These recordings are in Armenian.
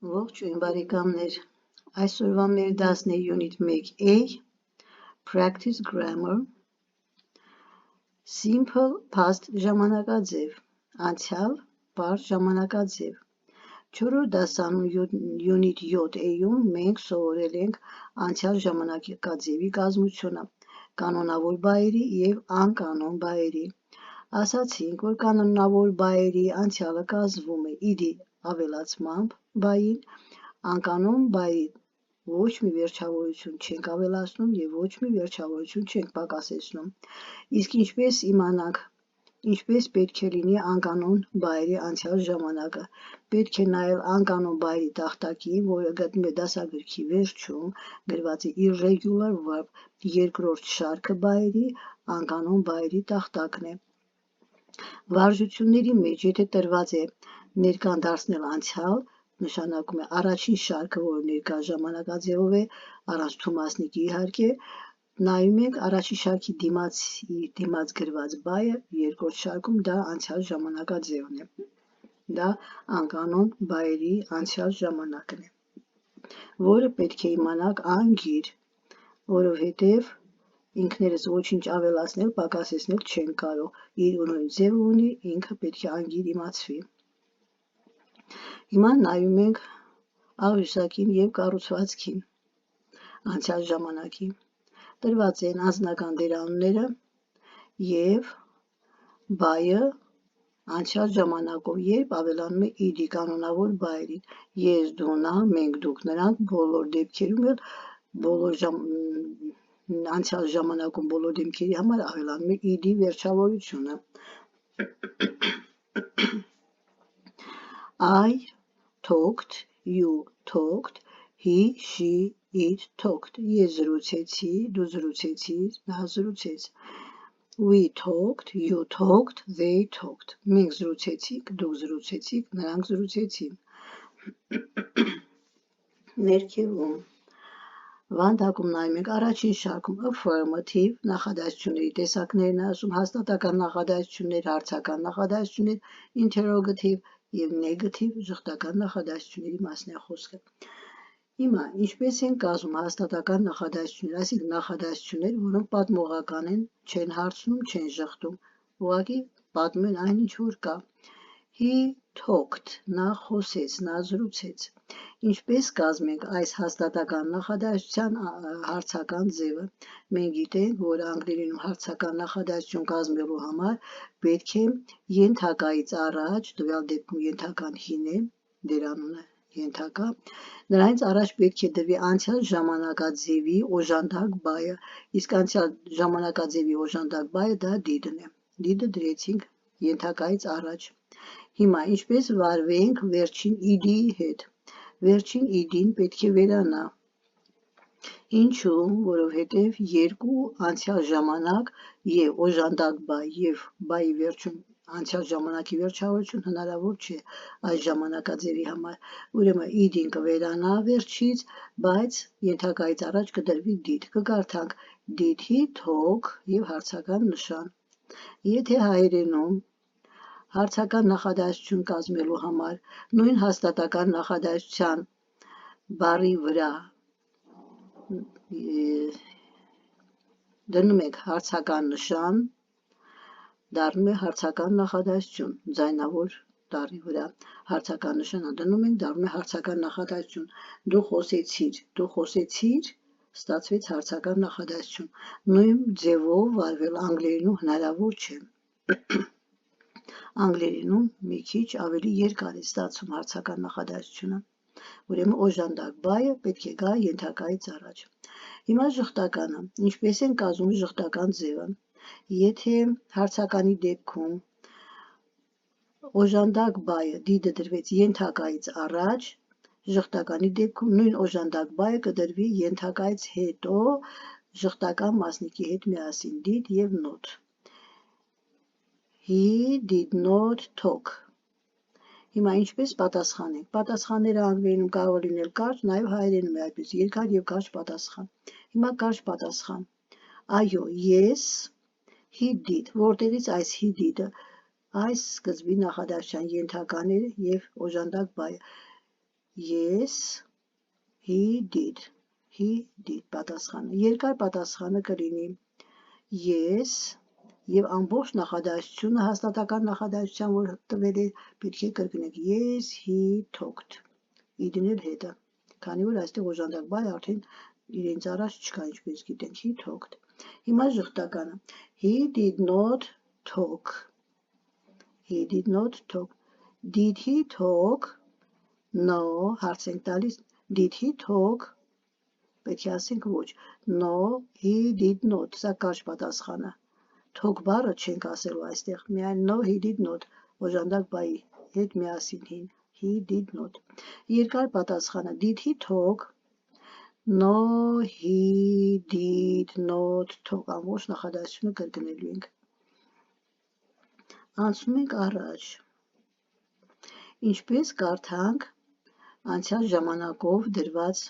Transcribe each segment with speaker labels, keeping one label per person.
Speaker 1: Ողջույն բարեկամներ, այսօրվա մեր դասն է Unit 1A, Practice Grammar, Simple Past ժամանակաձև, անցյալ պարզ ժամանակաձև։ 4-րդ դասանում Unit 7A-ում մենք սովորել ենք անցյալ ժամանակաձևի կազմությունը, կանոնավոր բայերի և անկանոն բայերի։ Ասացինք, որ կանոնավոր բայերի անցյալը կազմվում է իդի ավելացմամբ բային, անկանոն բայի ոչ մի վերջավորություն չենք ավելացնում և ոչ մի վերջավորություն չենք պակասեցնում։ Իսկ ինչպես իմանանք, ինչպես պետք է լինի անկանոն բայերի անցյալ ժամանակը, պետք է նայել անկանոն բայերի տախտակին, որը գտնվում է դասագրքի վերջում, գրված է irregular verb, երկրորդ շարքը բայերի, անկանոն բայերի տախտակն է։ Վարժությունների մեջ, եթե տրված է ներկան դարձնել անցյալ, նշանակում է առաջին շարքը, որը ներկա ժամանակաձևով է, առանց թումասնիկի իհարկե, նայում ենք առաջին շարքի դիմաց գրված բայը, երկրորդ շարքում դա անցյալ ժամանակաձևն է։ Դա անկանոն բայերի անցյալ ժամանակն է, որը պետք է իմանանք անգիր, որովհետև ինքներս ոչինչ ավելացնել, պակասեցնել չեն կարող, իր նույն ձևը ունի, ինքը պետք է անգիր իմացվի։ Հիմա նայում ենք աղյուսակին և կառուցվածքին, անցյալ ժամանակի։ Տրված են անձնական դերանունները և բայը անցյալ ժամանակով, երբ ավելանում է իդի կանոնավոր բայերին, ես, դու, նա, մենք, դուք, նրանք, բոլոր դեպքերում էլ անցյալ ժամանակում բոլոր դեպքերի համար ավելանում է իդի վերջավորությունը։ I talked, you talked, he, she, it talked. Ես զրուցեցի, դու զրուցեցիր, նա զրուցեց։ We talked, you talked, they talked. Մենք զրուցեցինք, դուք զրուցեցիք, նրանք զրուցեցին։ Ներքևում վանդակում նայում ենք առաջին շարքում affirmative նախադասությունների տեսակներն ասում, հաստատական նախադասություններ, հարցական նախադասություններ, interrogative և negative ժխտական նախադասությունների մասն է խոսքը։ Հիմա ինչպես են կազմում հաստատական նախադասություններ, այսինքն նախադասություններ, որոնք պատմողական են, չեն հարցնում, չեն ժխտում, ուղղակի պատմում են այն, ինչ որ կա։ He talked, նա խոսեց, նա զրուցեց։ Ինչպես կազմենք այս հաստատական նախադասության հարցական ձևը։ Մենք գիտենք, որ անգլերենում հարցական նախադասություն կազմելու համար պետք է ենթակայից առաջ, տվյալ դեպքում ենթական հին է, դերանունը ենթակա, նրանից առաջ պետք է դրվի անցյալ ժամանակաձևի օժանդակ բայը, իսկ անցյալ ժամանակաձևի օժանդակ բայը դա did-ն է։ Did-ը դրեցինք ենթակայից առաջ։ Հիմա ինչպես վարվենք վերջին իդիի հետ։ Վերջին իդին պետք է վերանա։ Ինչու՞, որովհետև երկու անցյալ ժամանակ և օժանդակ բայ և բայի վերջում անցյալ ժամանակի վերջավորություն հնարավոր չէ այս ժամանակաձևի համար։ Ուրեմն իդին կվերանա վերջից, բայց ենթակայից առաջ կդրվի did։ Կկարդանք did he talk և հարցական նշան։ Եթե հայերենում հարցական նախադասություն կազմելու համար նույն հաստատական նախադասության բառի վրա դնում ենք հարցական նշան, դառնում է հարցական նախադասություն, ձայնավոր տառի վրա հարցական նշանը դնում ենք, դառնում է հարցական նախադասություն։ Դու խոսեցիր, ստացվեց հարցական նախադասություն։ Նույն ձևով վարվել անգլերենում հնարավոր չէ։ Անգլերենում մի քիչ ավելի երկար է ստացվում հարցական նախադասությունը։ Ուրեմն օժանդակ բայը պետք է գա ենթակայից առաջ։ Հիմա ժխտականը։ Ինչպես են կազմում ժխտական ձևը։ Եթե հարցականի դեպքում օժանդակ բայը did-ը դրվեց ենթակայից առաջ, ժխտականի դեպքում նույն օժանդակ բայը կդրվի ենթակայից հետո ժխտական մասնիկի հետ միասին did և not։ He did not talk։ Հիմա ինչպես պատասխանենք։ Պատասխանները անգլերենում կարող է լինել կարճ, նաև հայերենում է այդպես երկար և կարճ պատասխան։ Հիմա կարճ պատասխան։ Այո, yes, he did։ Որտեղից այս he did-ը։ Այս սկզբի նախադասության ենթական է և օժանդակ բայը։ Yes, he did. He did պատասխանը։ Երկար պատասխանը կլինի yes եւ ամբողջ նախադասությունը հաստատական նախադասության որ տվել է պետք է կրկնենք yes he talked id-ն էլ հետը քանի որ այստեղ օժանդակ բայ արդեն իրենց առաջ չկա ինչպես գիտենք he talked հիմա ժխտականը he did not talk did he talk no հարց ենք տալիս did he talk պետք է ասենք ոչ no he did not սա կարճ պատասխանը talk բառը չենք ասելու այստեղ միայն no he did not օժանդակ բայի հետ միասին he did not երկար պատասխանը did he talk no he did not talk ամբողջ նախադասությունը կրկնելու ենք անցնում ենք առաջ ինչպես կարդանք անցյալ ժամանակով դրված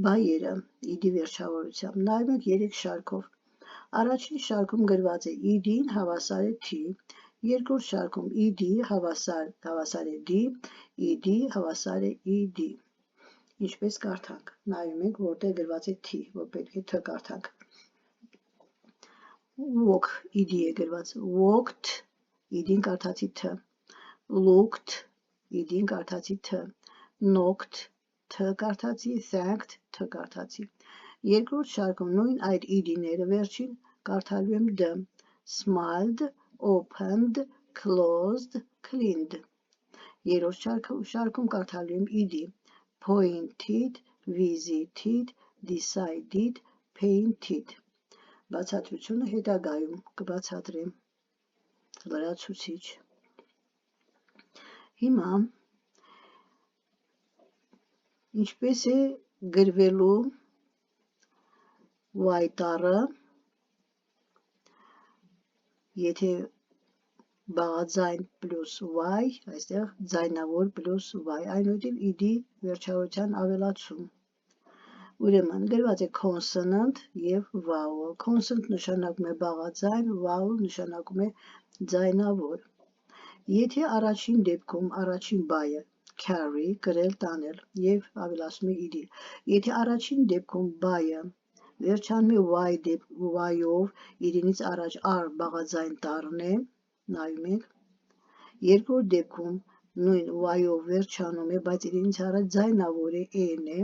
Speaker 1: բայերը id-ի վերջավորությամբ նայում ենք 3 շարքով առաջին շարքում գրված է id-ին հավասար է t երկրորդ շարքում id հավասար է d id հավասար է ed ինչպես կարդանք նայում ենք որտեղ գրված է t որ պետք է t կարդանք walk id-ի է գրված walked id-ին կարդացի t looked id-ին կարդացի t knocked T կարդացի, thanked, T կարդացի։ Երկրորդ շարքում նույն այդ id-ները վերջին կարդալու եմ D. Smiled, opened, closed, cleaned։ Երրորդ շարքում կարդալու եմ id. Pointed, visited, decided, painted։ Բացատրությունը հետագայում կբացատրեմ։ Լրացուցիչ։ Հիմա ինչպես է գրվելու y տառը, եթե բաղաձայն պլյուս y, այստեղ ձայնավոր պլյուս y, այնուհետև id վերջավորության ավելացում։ Ուրեմն գրված է consonant և vowel։ Consonant նշանակում է բաղաձայն, vowel նշանակում է ձայնավոր։ Եթե առաջին դեպքում առաջին բայը carry, կրել, տանել և ավելացնում է id. Եթե առաջին դեպքում բայը վերջանում է y-ով, իրենից առաջ r բաղաձայն տառն է, նայում ենք, երկրորդ դեպքում նույն y-ով վերջանում է, բայց իրենից առաջ ձայնավոր է n է,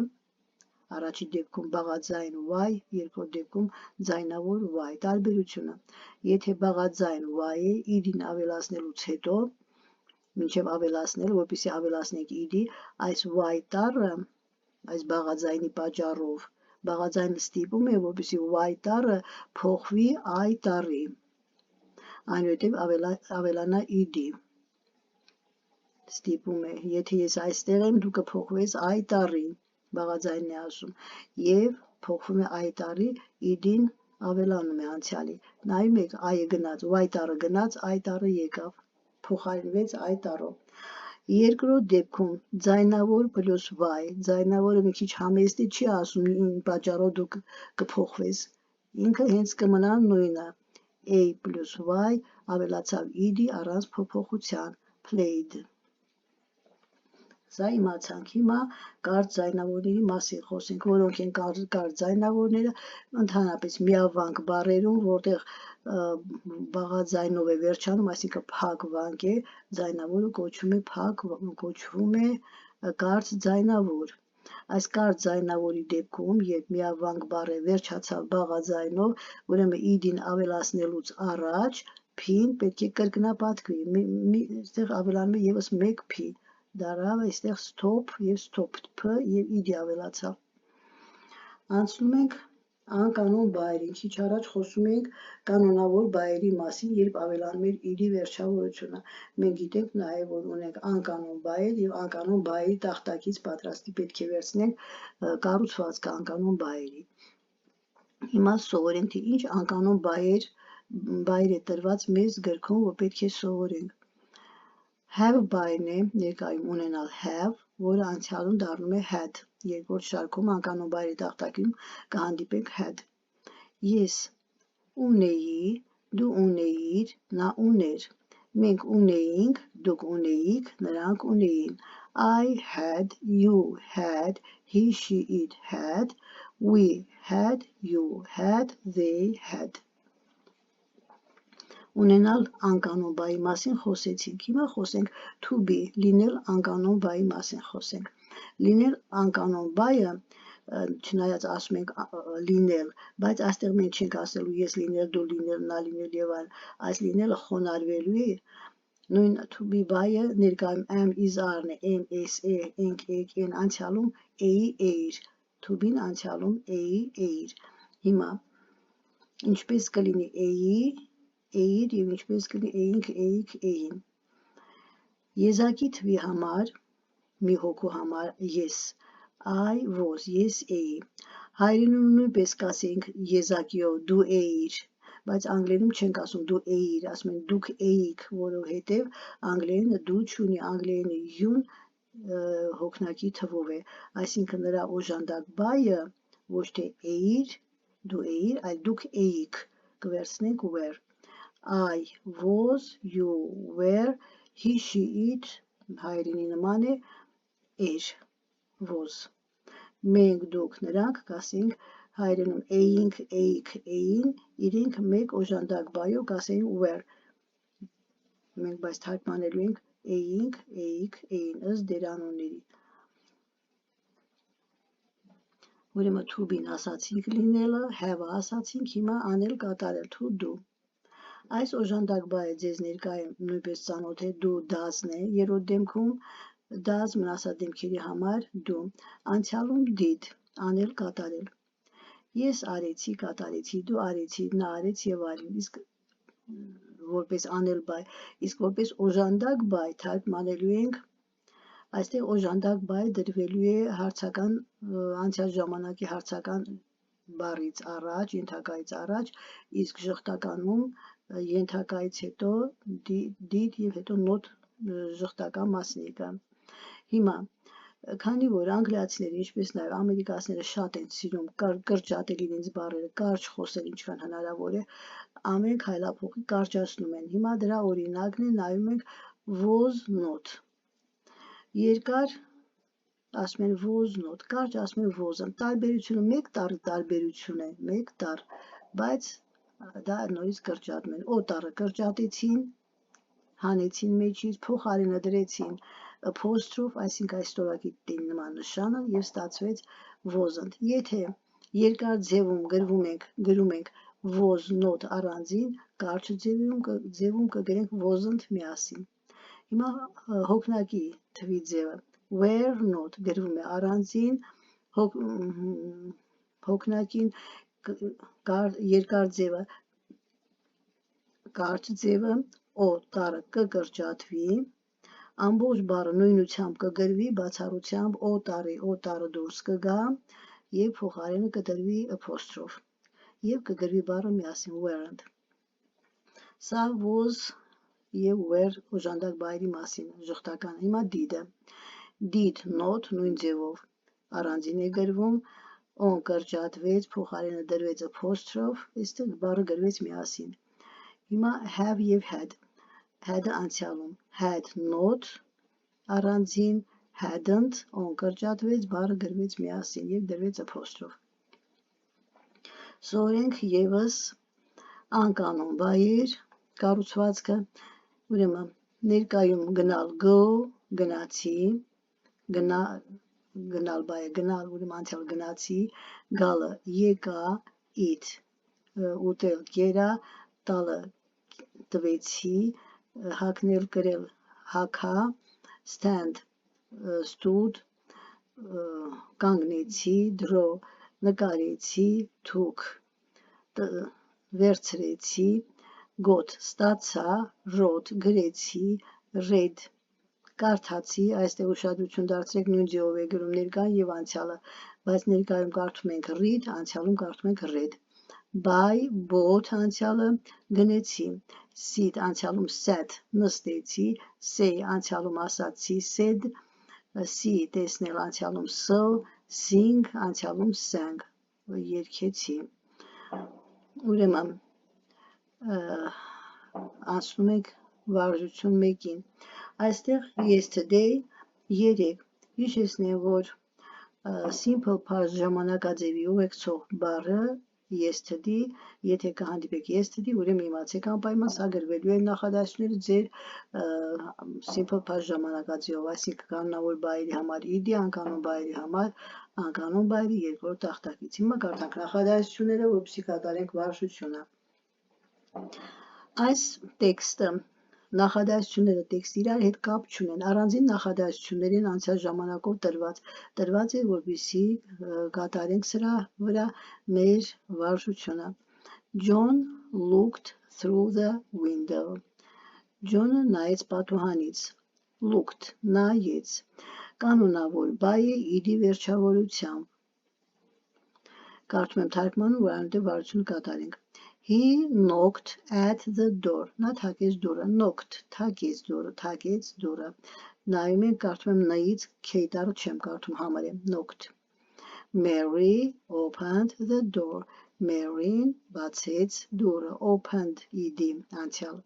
Speaker 1: առաջին դեպքում բաղաձայն y, երկրորդ դեպքում ձայնավոր y, տարբերությունը, եթե բաղաձայն y է, id-ին ավելացնելուց հետո, մինչև ավելացնել, որպեսզի ավելացնենք id-ի, այս y տառը, այս բաղաձայնի պատճառով, բաղաձայնը ստիպում է, որպեսզի y տառը փոխվի I տառի, այնուհետև ավելանա id, ստիպում է, եթե ես այստեղ եմ, դու կփոխվես I տառի, բաղաձայնն է ասում, և փոխվում է I տառի, id-ին ավելանում է անցյալի, նայում եք I-ը գնաց, y տառը գնաց, I տառը եկավ, փոխարինվեց I տառով։ Երկրորդ դեպքում ձայնավոր պլյուս y, ձայնավորը մի քիչ համեստ է, չի ասում ինչ պատճառով դու կփոխվես, ինքը հենց կմնա նույնը, a պլյուս y ավելացավ id-ի առանց փոփոխության, played։ Սա իմացանք, հիմա կարճ ձայնավորների մասին խոսենք, որոնք են կարճ ձայնավորները, ընդհանրապես միավանք բառերում, որտեղ բաղաձայնով է վերջանում, այսինքն փակ վանք է, ձայնավորը կոչվում է կարճ ձայնավոր։ Այս կարճ ձայնավորի դեպքում, երբ միավանք բառը վերջացավ բաղաձայնով, ուրեմն id-ին ավելացնելուց առաջ p-ն պետք է կրկնապատկվի, այստեղ ավելանում է ևս մեկ p, դարավ այստեղ stop և stopped, p և id ավելացավ։ Անցնում ենք անկանոն բայերին, քիչ առաջ խոսում ենք կանոնավոր բայերի մասին, երբ ավելանում էր id-ի վերջավորությունը։ Մենք գիտենք նաև, որ ունենք անկանոն բայեր և անկանոն բայերի տախտակից պատրաստի պետք է վերցնենք կառուցվածքը անկանոն բայերի։ Հիմա սովորենք, թե ինչ անկանոն բայեր է տրված մեզ գրքում, որ պետք է սովորենք։ Have բայն է ներկայում ունենալ have, որը անցյալում դառնում է had, երկրորդ շարքում անկանոն բայերի տախտակում կհանդիպենք had։ Ես ունեի, դու ունեիր, նա ուներ։ Մենք ունեինք, դուք ունեիք, նրանք ունեին. I had, you had, he, she, it had, we had, you had, they had. Ունենալ անկանոն բայի մասին խոսեցինք, հիմա խոսենք to be, լինել անկանոն բայի մասին խոսենք. Լինել անկանոն բայը, չնայած ասում ենք լինել, բայց այստեղ մենք չենք ասելու ես լինել, դու լինել, նա լինել եւ այլն, այս լինելը խոնարհվելու է. Նույն to be բայը ներկայում am, is, are-ն է, am, is, ենք, եք, են, անցյալում էի, էիր, to be-ն անցյալում էի, էիր. Հիմա ինչպես կլինի էի, էիր եւ ինչպես կլինի էինք, էիք, էին. Եզակի թվի համար, մի հոգու համար yes, I was, ես էի. Հայերենում նույնպես կասենք եզակիով դու էիր, բայց անգլերենում չենք ասում դու էիր, ասում են դուք էիք, որովհետև անգլերենը դու չունի, անգլերենը յուն հոգնակի թվով է, այսինքն նրա օժանդակ բայը ոչ թե էիր, դու էիր, այլ դուք էիք, կվերցնենք were. I was, you were, he, she, it, հայերենի նման է, էր, was. Մենք, դուք, նրանք, կասենք, հայերենում էինք, էիք, էին, իրենք մեկ օժանդակ բայով կասենք were. Մենք բայց թարգմանելու ենք էինք, էիք, էին, ըստ դերանունների. Ուրեմն to be-ն ասացինք լինելը, have-ը ասացինք, հիմա անել, կատարել, to do. Այս օժանդակ բայը ձեզ ներկայում նույնպես ծանոթ է, դու does-ն է, երրորդ դեմքում does մնասադեմքերի համար դու, անցյալում did, անել, կատարել. Ես արեցի, կատարեցի, դու արեցի, նա արեց եւ այլն, իսկ որպես անել բայ, իսկ որպես օժանդակ բայ թարգմանելու ենք, այստեղ օժանդակ բայ դրվելու է հարցական, անցյալ ժամանակի հարցական բառից առաջ, ենթակայից առաջ, իսկ ժխտականում ենթակայից հետո did եւ հետո not ժխտական մասնիկը. Հիմա, քանի որ անգլիացիները, ինչպես նաեւ ամերիկացիները շատ են սիրում կրճատել իրենց բառերը, կարճ խոսել ինչքան հնարավոր է, ամեն քայլափոխի կարճացնում են. Հիմա դրա օրինակն է, նայում ենք was not. Երկար ասում են was not, կարճ ասում են was-ն. Տարբերությունը մեկ տառի տարբերություն է, մեկ տառ, բայց դա նորից կրճատում են. օտարը կրճատեցին, հանեցին մեջից, փոխարենը դրեցին apostrophe, այսինքն այս ստորակի նման նշանը եւ ստացվեց wasn't. Եթե երկար ձևում գրում ենք was not առանձին, կարճ ձևում կգրենք wasn't միասին. Հիմա հոգնակի թվի ձևը were not գրվում է առանձին, հոգնակին երկար ձևը, կարճ ձևը, օտարը կկրճատվի, ամբողջ բառը նույնությամբ կգրվի, բացառությամբ օտարը դուրս կգա եւ փոխարենը կդրվի apostrophe եւ կգրվի բառը միասին weren't. Սա was եւ were օժանդակ բայերի մասին ժխտական. Հիմա did-ը. Did not նույն ձևով առանձին է գրվում, on կրճատվեց, փոխարենը դրվեց apostrophe, այստեղ բառը գրվեց միասին. Հիմա have եւ had. Had-ը անցյալում, had not առանձին, hadn't, on կրճատվեց, բառը գրվեց միասին եւ դրվեց apostrophe. Սովորենք եւս անկանոն բայեր կառուցվածքը, ուրեմն ներկայում գնալ go, գնացի, գնալ բայը գնալ, ուրեմն անցյալ գնացի, գալը եկա, eat, ուտել կերա, տալը տվեցի, հագնել կրել հագա, stand stood, կանգնեցի, draw նկարեցի, took վերցրեցի, got ստացա, wrote գրեցի, read կարդացի, այստեղ ուշադրություն դարձրեք նույն ձևով է գրում ներկան եւ անցյալը, բայց ներկայում կարդում ենք read, անցյալում կարդում ենք read. Buy, bought անցյալը գնեցի, sit անցյալում sat նստեցի, say անցյալում ասացի, said, see տեսնել անցյալում saw, sing անցյալում sang, երգեցի. Ուրեմն անցնում ենք վարժություն 1-ին։ Այստեղ yesterday 3, հիշեցնեմ, որ simple past ժամանակաձևի ուղեկցող բառը yesterday, եթե կհանդիպեք yesterday, ուրեմն իմացեք անպայման սա գրվելու է նախադասությունները ձեր simple past ժամանակաձևով, այսինքն կանոնավոր բայերի համար ed, անկանոն բայերի համար անկանոն բայերի երկրորդ ախտակից։ Հիմա կարդանք նախադասությունները, որպեսզի կատարենք վարժությունը։ Այս տեքստը նախադասությունները տեքստը իրար հետ կապ չունեն, առանձին նախադասություններ են անցյալ ժամանակով տրված է, որպեսզի կատարենք սրա վրա մեր վարժությունը։ John looked through the window. John-ը նայեց պատուհանից։ Looked նայեց։ Կանոնավոր բայ է ed-ի վերջավորությամբ։ Կարդում եմ թարգմանում, որ այնտեղ վարժություն կատարենք։ He knocked at the door. Նա թակեց դուռը, knocked, թակեց դուռը։ Նայում ենք, կարդում եմ նայից, K տառը չեմ կարդում, համարեմ, knocked. Mary opened the door. Mary-ն բացեց դուռը, opened ed անցյալ։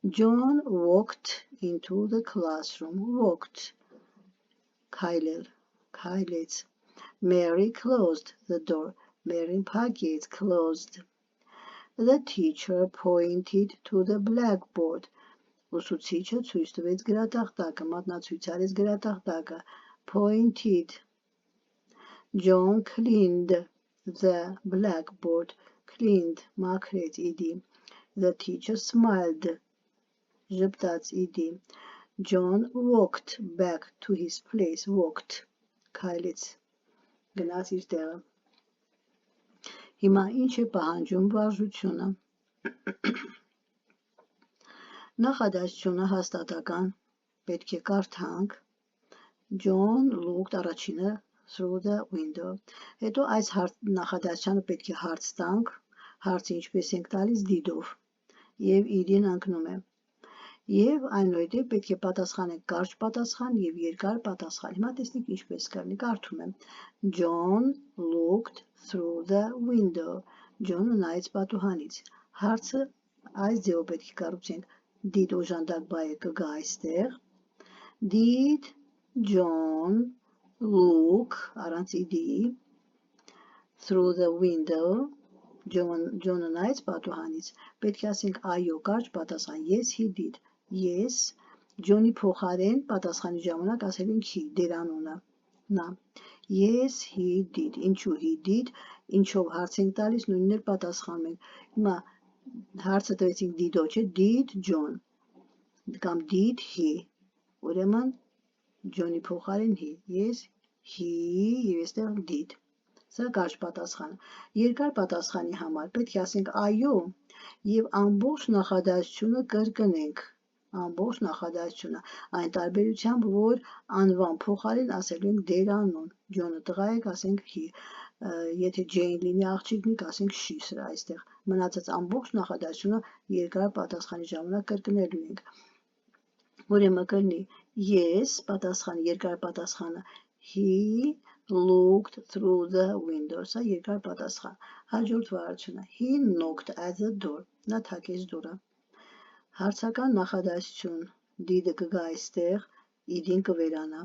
Speaker 1: John walked into the classroom. Walked քայլեց։ Mary closed the door. Mary-ն փակեց, closed. The teacher pointed to the blackboard. Ուսուցիչը ցույց տվեց գրատախտակը, մատնացույց արեց գրատախտակը, pointed. John cleaned the blackboard. Cleaned մաքրեց ed. The teacher smiled. Ժպտաց ed. John walked back to his place. Walked քայլեց, գնաց իր տեղը։ Հիմա ինչ է պահանջում վարժությունը։ Նախադասությունը հաստատական պետք է կարդանք։ John looked առաջինը through the window։ Հետո այս նախադասությանը պետք է հարց տանք, հարցը ինչպես ենք տալիս դիդով, եւ ed-ին ընկնում է։ Եվ այնուհետև պետք է պատասխանենք կարճ պատասխան եւ երկար պատասխան։ Հիմա տեսնենք ինչպես կլինի։ Կարդում եմ. John looked through the window. John-ը նայեց պատուհանից։ Հարցը այս ձևով պետք է կառուցենք։ Did օժանդակ բայը կգա այստեղ։ Did John look առանց ed-ի through the window. John-ը նայեց պատուհանից։ Պետք է ասենք այո, կարճ պատասխան. Yes, he did. Yes, John-ի փոխարեն պատասխանի ժամանակ ասել ենք he, դերանունը, նա։ Yes, he did. Ինչու he did, ինչով հարց ենք տալիս, նույնն էլ պատասխանում ենք։ Հիմա հարցը տվեցինք did-ով, չէ, did John, կամ did he, ուրեմն John-ի փոխարեն he, yes, he, և այստեղ did։ Սա կարճ պատասխանը։ Երկար պատասխանի համար պետք է ասենք այո և ամբողջ նախադասությունը կրկնենք։ Ամբողջ նախադասությունը, այն տարբերությամբ, որ անվան փոխարեն ասելու ենք դերանուն։ John-ը տղա է, ասենք he, եթե Jane լինի աղջիկնի, ասենք she սրա այստեղ։ Մնացած ամբողջ նախադասությունը երկար պատասխանի ժամանակ կրկնելու ենք։ Ուրեմն կլինի yes, պատասխանը, երկար պատասխանը he looked through the window, սա երկար պատասխան։ Հաջորդ վարությունը he knocked at the door, նա թակեց դուռը։ Հարցական նախադասություն did-ը կգա այստեղ, ed-ին կվերանա։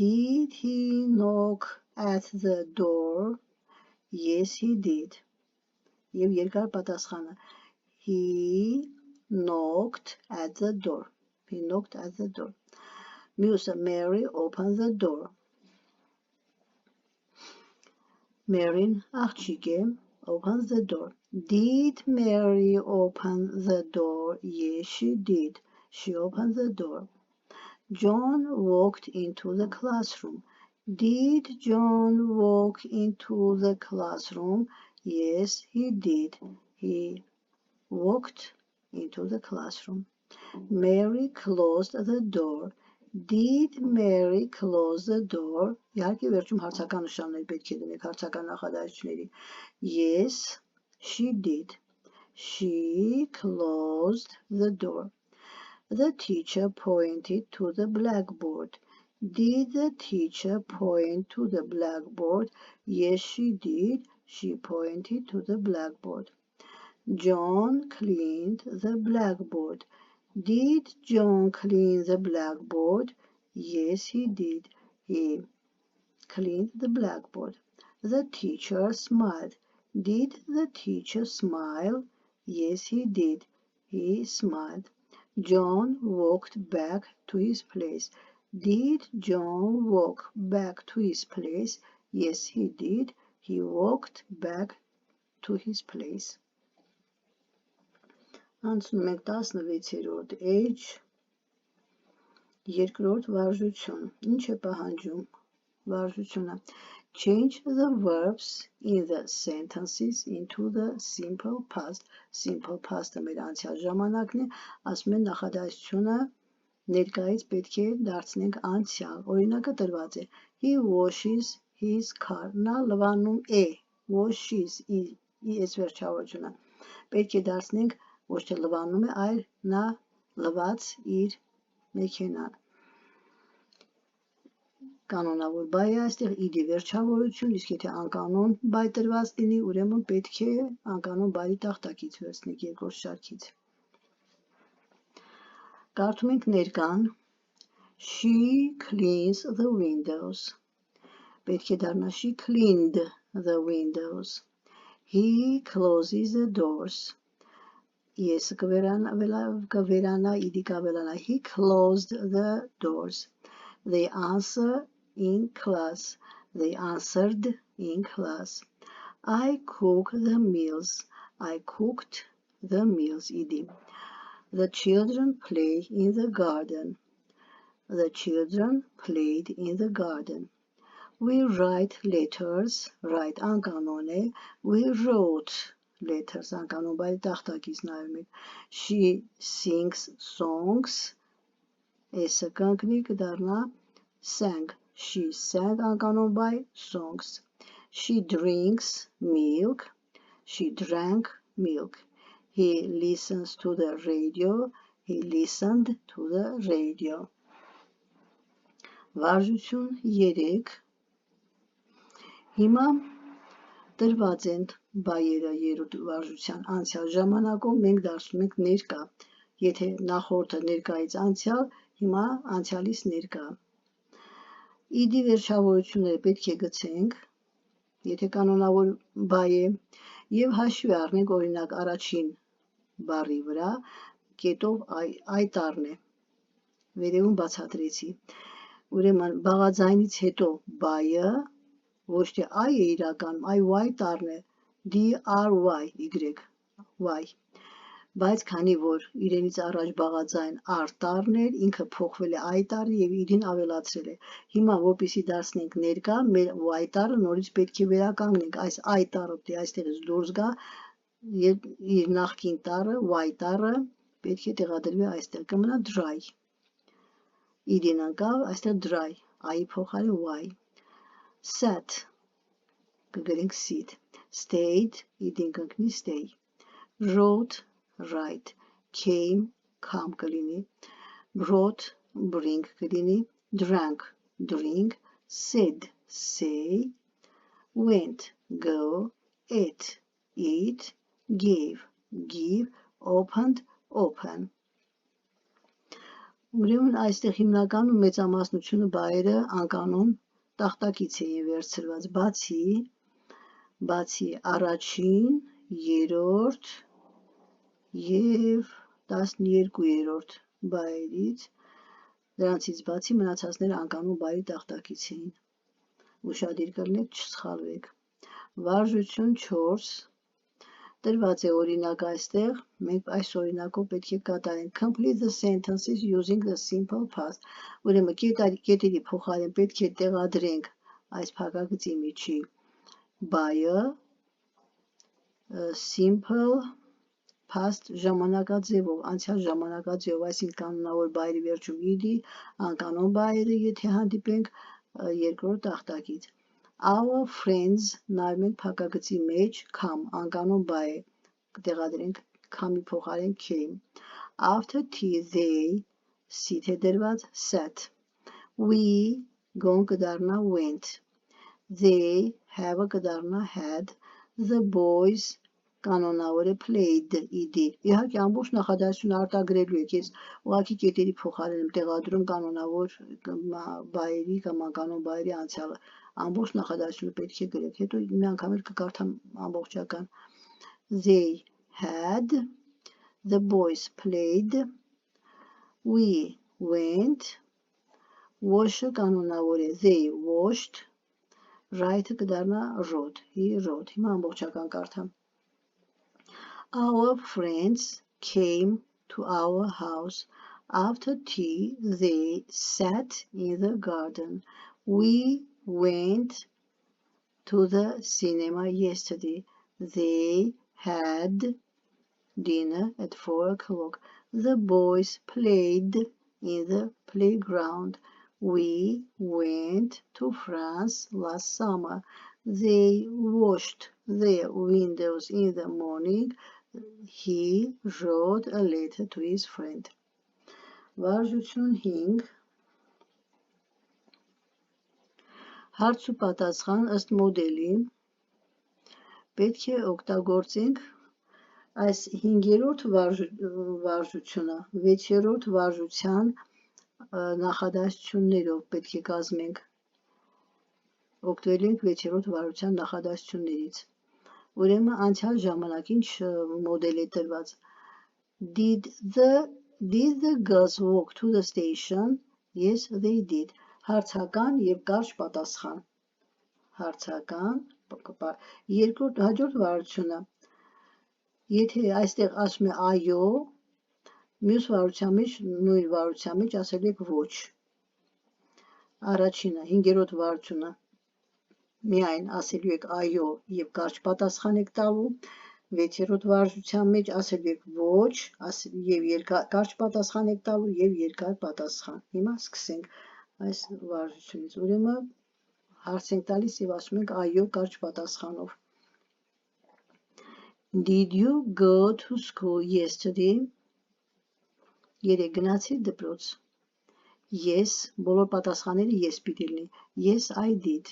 Speaker 1: Did he knock at the door? Yes, he did. Եվ երկար պատասխանը he knocked at the door. He knocked at the door. Մյուսը Mary opened the door. Mary-ն աղջիկ է, opens the door. Did Mary open the door? Yes, she did. She opened the door. John walked into the classroom. Did John walk into the classroom? Yes, he did. He walked into the classroom. Mary closed the door. Did Mary close the door? Իհարկե վերջում հարցական նշաններ պետք է դնենք հարցական նախադասությունների։ Yes, she did. She closed the door. The teacher pointed to the blackboard. Did the teacher point to the blackboard? Yes, she did. She pointed to the blackboard. John cleaned the blackboard. Did John clean the blackboard? Yes, he did. He cleaned the blackboard. The teacher smiled. Did the teacher smile? Yes, he did. He smiled. John walked back to his place. Did John walk back to his place? Yes, he did. He walked back to his place. Անցնում ենք 16-րդ էջ, երկրորդ վարժություն։ Ինչ է պահանջում վարժությունը? Change the verbs in the sentences into the simple past. Simple past-ը մեր անցյալ ժամանակն է, ասում են նախադասությունը ներկայից պետք է դարձնենք անցյալ։ Օրինակը տրված է. He washes his car. Նա լվանում է. Washes is վերջավորությունը։ Պետք է դարձնենք ոչ թե լվանում է, այլ նա լված իր մեքենան։ Կանոնավոր բայ է այստեղ իդի վերջավորություն, իսկ եթե անկանոն բայ տրված լինի, ուրեմն պետք է անկանոն բայի տախտակից վերցնենք երկրորդ շարքից։ Կարդում ենք ներկան. She cleans the windows. Պետք է դառնա she cleaned the windows. He closes the doors. Yes, կվերանա, իդի կավելանա. He closed the doors. They answer in class. They answered in class. I cook the meals. I cooked the meals. Իդի. The children play in the garden. The children played in the garden. We write letters. Write անկանոն է. We wrote letters անկանոն բայ տախտակից նայում եք. She sings songs. Էսը կընկնի կդառնա sang. She sang անկանոն բայ songs. She drinks milk. She drank milk. He listens to the radio. He listened to the radio. Վարժություն 3. Հիմա տրված են բայերը երրորդ վարժության անցյալ ժամանակով մենք դարձնում ենք ներկա։ Եթե նախորդը ներկայից անցյալ, հիմա անցյալից ներկա։ Իդի վերջավորությունները պետք է գցենք, եթե կանոնավոր բայ է, եւ հաշվի առնենք օրինակ առաջին բառի վրա կետով այ տառն է։ Վերևում բացատրեցի։ Ուրեմն բաղաձայնից հետո բայը ոչ թե I է իրականում, այ Y տառն է, D-R-Y, բայց քանի որ իրենից առաջ բաղաձայն R տառն էր, ինքը փոխվել է I տառի եւ իրին ավելացրել է։ Հիմա որպեսզի դարձնենք ներկա, մեր Y տառը նորից պետք է վերականգնենք, այս I տառը դե այստեղից դուրս գա եւ իր նախկին տառը, Y տառը պետք է տեղադրվի այստեղ, կմնա dry։ Իրին անկավ, այստեղ dry, I-ի փոխարեն Y։ Sat կգրենք sit, stayed, իդին կընկնի stay, wrote, write, came, come կլինի, brought, bring կլինի, drank, drink, said, say, went, go, ate, eat, gave, give, opened, open։ Ուրեմն այստեղ հիմնականում մեծամասնությունը բայերը անկանոն տախտակից էին վերցրված, բացի առաջին, երրորդ եւ 12-րդ բայերից, դրանցից բացի մնացածները անկանոն բայի տախտակից էին։ Ուշադիր կլինեք, չսխալվեք։ Վարժություն 4 տրված է օրինակ այստեղ, մենք այս օրինակով պետք է կատարենք complete the sentences using the simple past։ Ուրեմն կետերի փոխարեն պետք է տեղադրենք այս փակագծի միջի բայը simple past ժամանակաձևով, անցյալ ժամանակաձևով, այսինքն կանոնավոր բայերի վերջում իդի, անկանոն բայերը եթե հանդիպենք երկրորդ տախտակից։ Our friends նայում ենք փակագծի մեջ come, անկանոն բայ է, կտեղադրենք come-ի փոխարեն came։ After tea they, sit է դրված sat։ We gone կդառնա went։ They have կդառնա had։ The boys կանոնավոր է played id։ Իհարկե ամբողջ նախադասությունը արտագրելու եք, ես ուղղակի կետերի փոխարեն եմ տեղադրում կանոնավոր բայերի կամ անկանոն բայերի անցյալը։ Ամբողջ նախադասությունը պետք է գրեք, հետո մի անգամ էլ կկարդամ ամբողջական։ They had, the boys played, we went, wash-ը կանոնավոր է, they washed, write-ը կդառնա wrote, he wrote։ Հիմա ամբողջական կարդամ։ Our friends came to our house. After tea, they sat in the garden. We went to the cinema yesterday. They had dinner at 4 o'clock. The boys played in the playground. We went to France last summer. They washed their windows in the morning. He wrote a letter to his friend. Վարժություն 5 Հարց ու պատասխան ըստ մոդելի պետք է օգտագործենք այս 5-րդ վարժությունը 6-րդ վարժության նախադասություններով պետք է կազմենք օգտվել ենք 6-րդ վարժության նախադասություններից ուրեմն անցյալ ժամանակ ինչ մոդել է տրված Did the girls walk to the station? Yes, they did. Հարցական եւ կարճ պատասխան։ Հարցական երկրորդ վարժությունը Եթե այստեղ ասում է այո, մյուս վարժության մեջ նույն վարժության մեջ ասել եք ոչ։ Առաջինը 5-րդ վարժությունը միայն ասելու եք այո եւ կարճ պատասխան եք տալու 6-րդ վարժության մեջ ասել եք ոչ եւ կարճ պատասխան եք տալու եւ երկար պատասխան։ Հիմա սկսենք այս վարժությունից։ Ուրեմն հարց ենք տալիս եւ ասում ենք այո կարճ պատասխանով։ Did you go to school yesterday? Երեկ գնացի դպրոց։ Yes, բոլոր պատասխանները yes պիտի լինի։ Yes, I did։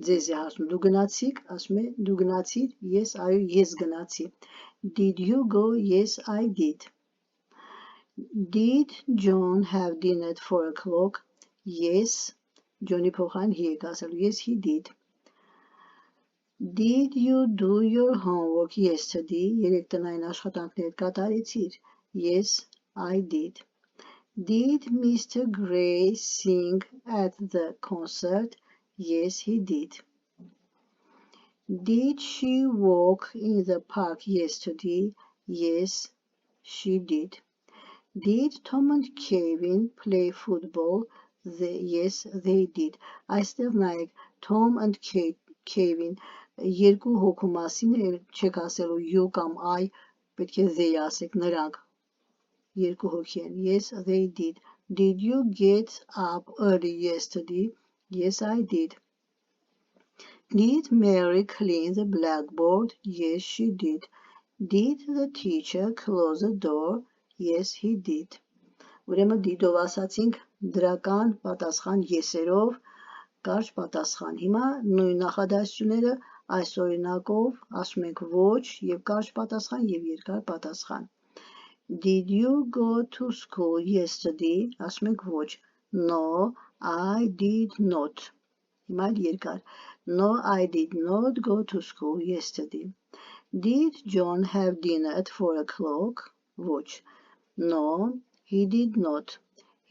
Speaker 1: Ձեզ է հարցում դու գնացիք, ասում է դու գնացիր, yes, այո, ես գնացի։ Did you go? Yes, I did. Did John have dinner at 4 o'clock? Yes, Johnny փոխան he եք ասել, yes, he did. Did you do your homework yesterday? Երեկ տնային աշխատանքներ կատարեցիր? Yes, I did. Did Mr. Gray sing at the concert? Yes, he did. Did she walk in the park yesterday? Yes, she did. Did Tom and Kevin play football? Yes, they did. Այստեղ նայեք, Tom and Kevin երկու հոգու մասին չեք ասելու you կամ I, պետք է they ասեք, նրանք երկու հոգի են. Yes, they did. Did you get up early yesterday? Yes, I did. Did Mary clean the blackboard? Yes, she did. Did the teacher close the door? Yes, he did. Ուրեմն դիդով ասացինք դրական պատասխան yes-երով, կարճ պատասխան։ Հիմա նույն նախադասությունները այս օրինակով ասում ենք ոչ եւ կարճ պատասխան եւ երկար պատասխան։ Did you go to school yesterday? Ասում ենք ոչ։ No, I did not. Հիմա երկար։ No, I did not go to school yesterday. Did John have dinner at 4 o'clock? Ոչ. No, he did not.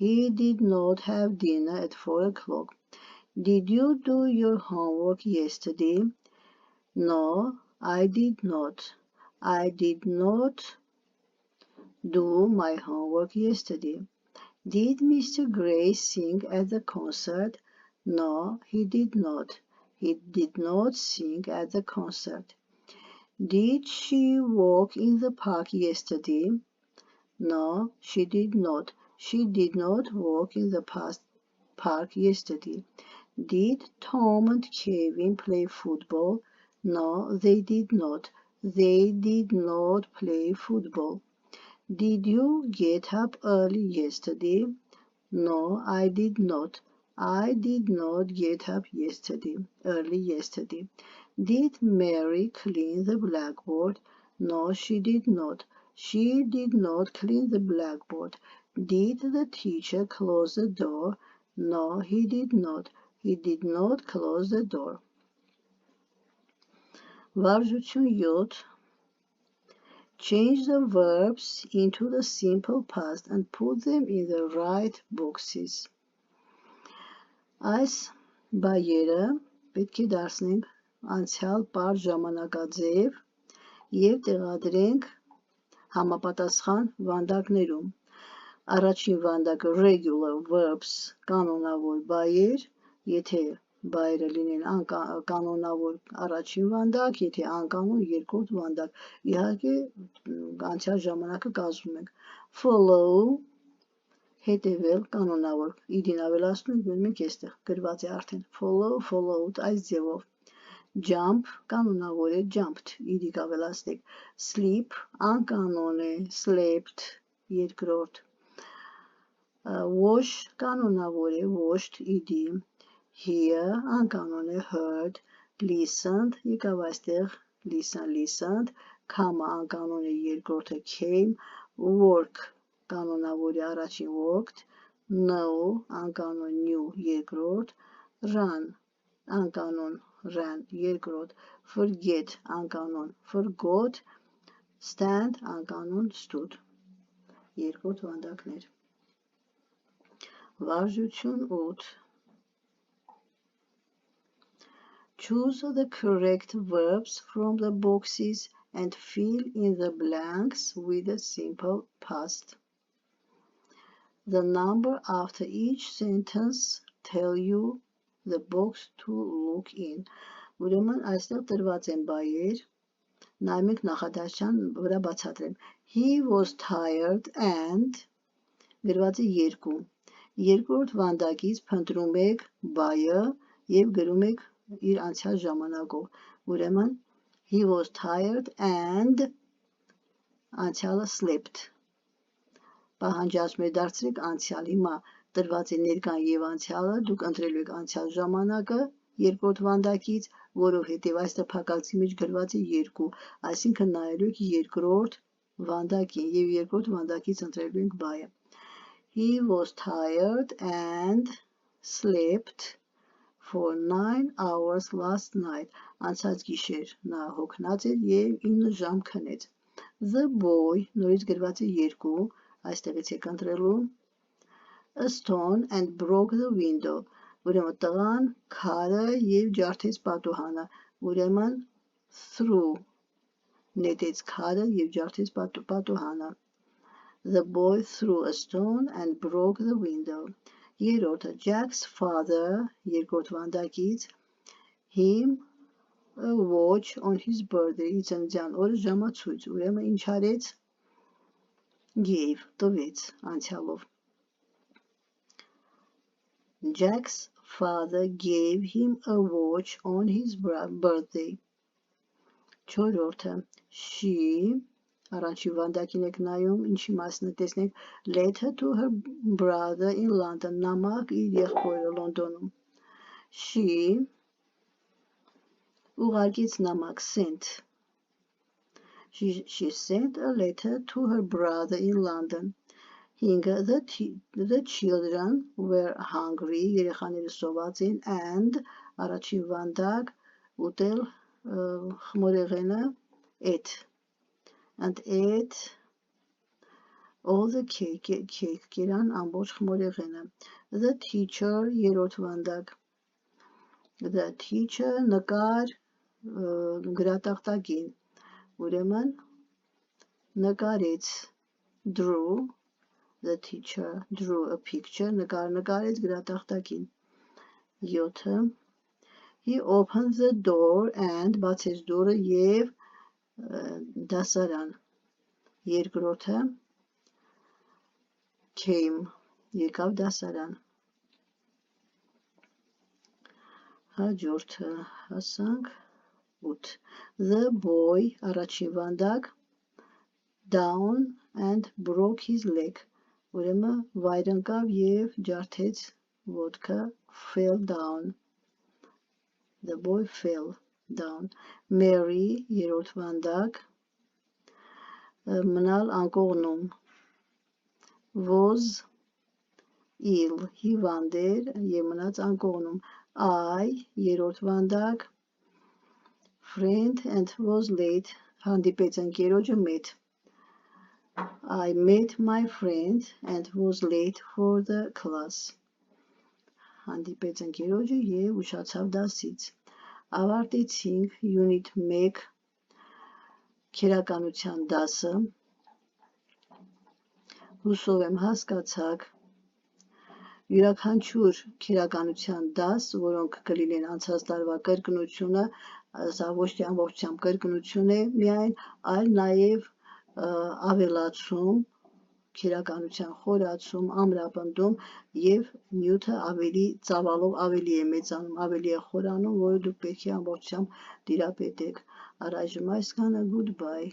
Speaker 1: He did not have dinner at 4 o'clock. Did you do your homework yesterday? No, I did not. I did not do my homework yesterday. Did Mr. Gray sing at the concert? No, he did not. He did not sing at the concert. Did she walk in the park yesterday? No, she did not. She did not walk in the park yesterday. Did Tom and Kevin play football? No, they did not. They did not play football. Did you get up early yesterday? No, I did not. I did not get up early yesterday. Did Mary clean the blackboard? No, she did not. She did not clean the blackboard. Did the teacher close the door? No, he did not. He did not close the door. Վարժություն 7. Change the verbs into the simple past and put them in the right boxes. Այս բայերը պետք է դարձնենք անցյալ պարզ ժամանակաձև և տեղադրենք համապատասխան վանդակներում։ Առաջին վանդակը regular verbs կանոնավոր բայեր, եթե բայերը լինեն կանոնավոր առաջին վանդակ, եթե անկանոն երկրորդ վանդակ։ Իհարկե անցյալ ժամանակը կազմում ենք։ Follow հետևել կանոնավոր։ Իդին ավելացնում ենք, որ մենք այստեղ գրված է արդեն follow, followed այս ձևով։ Jump կանոնավոր է jumped, իդիկ ավելացնենք։ Sleep անկանոն է slept երկրորդ։ Wash կանոնավոր է washed, իդի։ Hear անկանոն է heard, listened եկավ այստեղ listened, come անկանոն է երկրորդը came, work կանոնավոր է առաջին worked, know անկանոն knew երկրորդ, run անկանոն ran երկրորդ, forget անկանոն forgot, stand անկանոն stood երկրորդ վանդակներ։ Վարժություն 8. Choose the correct verbs from the boxes and fill in the blanks with a simple past. The number after each sentence tell you the box to look in. Ուրեմն այստեղ տրված են բայեր, նայում ենք նախադասության վրա բացատրեմ։ He was tired and գրված է 2։ Երկրորդ վանդակից փնտրում եք բայը և գրում եք իր անցյալ ժամանակով։ Ուրեմն he was tired and անցյալը slept։ Պահանջացում է դարձրեք անցյալ, հիմա տրված է ներկան և անցյալը, դուք ընտրելու եք անցյալ ժամանակը երկրորդ վանդակից, որովհետև այստեղ փակագծի մեջ գրված է 2, այսինքն նայելու եք երկրորդ վանդակին և երկրորդ վանդակից ընտրելու ենք բայը։ He was tired and slept for 9 hours last night. Անցած գիշեր նա հոգնած էր և 9 ժամ քնեց։ The boy նորից գրված է 2, այստեղից եք ընտրելու a stone and broke the window. Ուրեմն տղան քարը և ջարդեց պատուհանը։ Ուրեմն threw նետեց քարը և ջարդեց պատուհանը։ The boy threw a stone and broke the window. Երրորդը Jack's father երկրորդ վանդակից him a watch on his birthday. Ծննդյան օրը ժամացույց։ Ուրեմն ինչ արեց? Gave տվեց անցյալով։ Jack's father gave him a watch on his birthday. Չորրորդը she առաջին վանդակին եք նայում, ինչի մասն է տեսնենք letter to her brother in London. Նամակ իր եղբորը Լոնդոնում։ She ուղարկեց նամակ sent. She sent a letter to her brother in London. 5. The children were hungry. Երեխաները սոված են and առաջին վանդակ ուտել խմորեղենը ate and ate all the cake կերան ամբողջ խմորեղենը. The teacher երրորդ վանդակ the teacher նկար գրատախտակին. Ուրեմն նկարեց drew. The teacher drew a picture. Նկարեց գրատախտակին։ 7. He opened the door and բացեց դուռը և դասարան։ Երկրորդը came եկավ դասարան։ Հաջորդը հասանք 8. The boy առաջին վանդակ down and broke his leg. Ուրեմն վայր ընկավ և ջարդեց ոտքը fell down. The boy fell down, Mary, երրորդ վանդակ, մնալ անկողնում, was ill, հիվանդ էր և մնաց անկողնում, I, երրորդ վանդակ, friend and was late, հանդիպեց ընկերոջը met, I met my friend and was late for the class, հանդիպեց ընկերոջը և ուշացավ դասից, ավարտեցինք unit 1 քերականության դասը, հուսով եմ հասկացաք, յուրաքանչյուր քերականության դաս, որոնք կլինեն անցած տարվա կրկնությունը, սա ոչ թե ամբողջությամբ կրկնություն է միայն, այլ նաև ավելացում, քերականության խորացում, ամրապնդում և նյութը ավելի ծավալով ավելի է մեծանում, ավելի է խորանում, որը դուք պետք է ամբողջությամբ տիրապետեք։ Առայժմ այսքանը, goodbye։